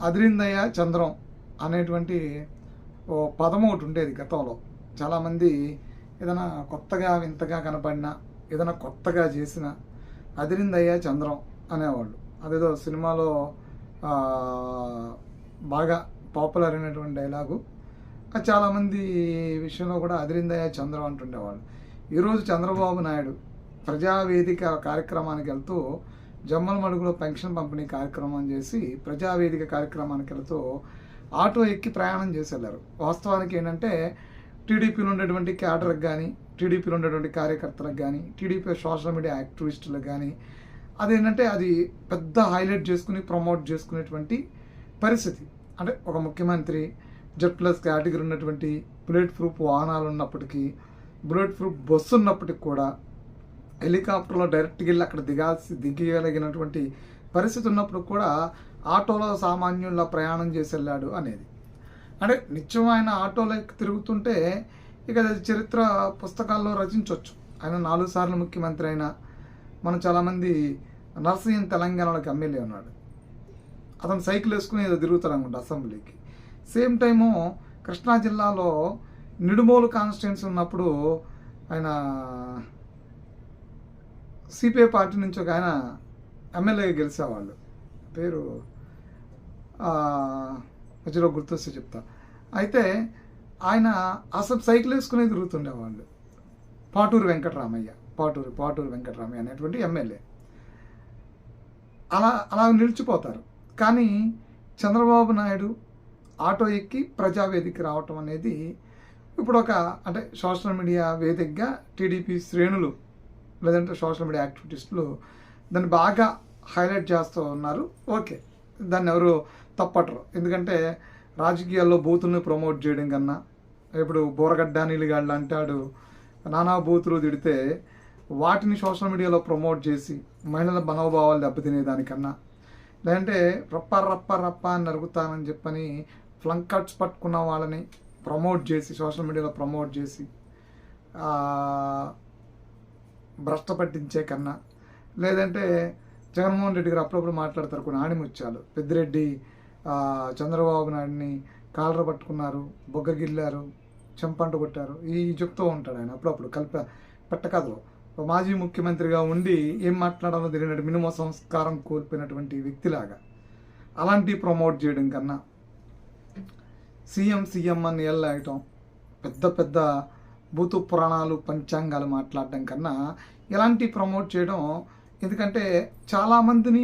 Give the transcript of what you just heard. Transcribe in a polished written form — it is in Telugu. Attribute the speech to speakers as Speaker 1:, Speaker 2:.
Speaker 1: అదిరిందయ్య చంద్రం అనేటువంటి ఓ పదం ఒకటి ఉండేది గతంలో. చాలామంది ఏదైనా కొత్తగా వింతగా కనపడినా, ఏదైనా కొత్తగా చేసిన అదిరిందయ్య చంద్రం అనేవాళ్ళు. అదేదో సినిమాలో బాగా పాపులర్ అయినటువంటి డైలాగు. చాలామంది విషయంలో కూడా అదిరిందయ్య చంద్రం అంటుండేవాళ్ళు. ఈరోజు చంద్రబాబు నాయుడు ప్రజావేదిక కార్యక్రమానికి వెళ్తూ జమ్మల మడుగులో పెన్షన్ పంపిణీ కార్యక్రమం చేసి ప్రజావేదిక కార్యక్రమానికి వెళ్తూ ఆటో ఎక్కి ప్రయాణం చేసి వెళ్ళారు. వాస్తవానికి ఏంటంటే టీడీపీలో ఉండేటువంటి క్యాడర్కి కానీ, టీడీపీలో ఉండేటువంటి కార్యకర్తలకు కానీ, టీడీపీ సోషల్ మీడియా యాక్టివిస్టులకు కానీ అదేంటంటే అది పెద్ద హైలైట్ చేసుకుని ప్రమోట్ చేసుకునేటువంటి పరిస్థితి. అంటే ఒక ముఖ్యమంత్రి Z+ కేటగిరీ ఉన్నటువంటి బుల్లెట్ ప్రూఫ్ వాహనాలు ఉన్నప్పటికీ, బుల్లెట్ ప్రూఫ్ బస్సు ఉన్నప్పటికీ కూడా హెలికాప్టర్లో డైరెక్ట్గా వెళ్ళి అక్కడ దిగగలిగినటువంటి పరిస్థితి ఉన్నప్పుడు కూడా ఆటోలో సామాన్యుల్లో ప్రయాణం చేసి వెళ్ళాడు అనేది. అంటే నిత్యం ఆయన ఆటోలో తిరుగుతుంటే ఇక చరిత్ర పుస్తకాల్లో రచించవచ్చు. ఆయన 4 సార్లు ముఖ్యమంత్రి అయినా, మనం చాలామంది నర్సీన్ తెలంగాణలోకి ఎమ్మెల్యే ఉన్నాడు. అతను సైకిల్ వేసుకుని ఏదో తిరుగుతాడు అనుకుంటా అసెంబ్లీకి. సేమ్ టైము కృష్ణా జిల్లాలో నిడుమోలు కాన్స్టిట్యున్సీ ఉన్నప్పుడు ఆయన సిపిఐ పార్టీ నుంచి ఒక ఆయన ఎమ్మెల్యేగా గెలిచేవాళ్ళు. పేరు మధ్యలో గుర్తొస్తే చెప్తా. అయితే ఆయన అసలు సైకిల్ వేసుకునే తిరుగుతుండేవాళ్ళు. పాటూరు వెంకటరామయ్య అనేటువంటి ఎమ్మెల్యే అలా నిలిచిపోతారు. కానీ చంద్రబాబు నాయుడు ఆటో ఎక్కి ప్రజావేదిక రావటం అనేది ఇప్పుడు అంటే సోషల్ మీడియా వేదికగా టీడీపీ శ్రేణులు లేదంటే సోషల్ మీడియా యాక్టివిస్టులు దాన్ని బాగా హైలైట్ చేస్తూ ఉన్నారు. ఓకే, దాన్ని ఎవరు తప్పటరు. ఎందుకంటే రాజకీయాల్లో బూతుల్ని ప్రమోట్ చేయడం కన్నా, ఇప్పుడు బోరగడ్డ నీలిగాళ్ళు అంటాడు నానా బూతులు తిడితే వాటిని సోషల్ మీడియాలో ప్రమోట్ చేసి మహిళల మనోభావాలు దెబ్బతినేదానికన్నా, లేదంటే రప్ప అని నరుగుతానని చెప్పని ఫ్లంక్ కట్స్ పట్టుకున్న వాళ్ళని ప్రమోట్ చేసి సోషల్ మీడియాలో ప్రమోట్ చేసి భ్రష్ట పట్టించే కన్నా, లేదంటే జగన్మోహన్ రెడ్డి గారు అప్పుడప్పుడు మాట్లాడతారు కొన్ని ఆణిముత్యాలు. పెద్దిరెడ్డి చంద్రబాబు నాయుడిని కాలర పట్టుకున్నారు, బొగ్గగిల్లారు, చెంపంట కొట్టారు, ఈ చెప్తూ ఉంటాడు ఆయన అప్పుడప్పుడు పెట్టకథలో. మాజీ ముఖ్యమంత్రిగా ఉండి ఏం మాట్లాడాలో తెలియనట్టు మినిమం సంస్కారం కోల్పోయినటువంటి వ్యక్తిలాగా అలాంటివి ప్రమోట్ చేయడం కన్నా, సీఎం అని ఎల్లాయటం, పెద్ద భూతు పురాణాలు పంచాంగాలు మాట్లాడడం కన్నా ఇలాంటివి ప్రమోట్ చేయడం. ఎందుకంటే చాలామందిని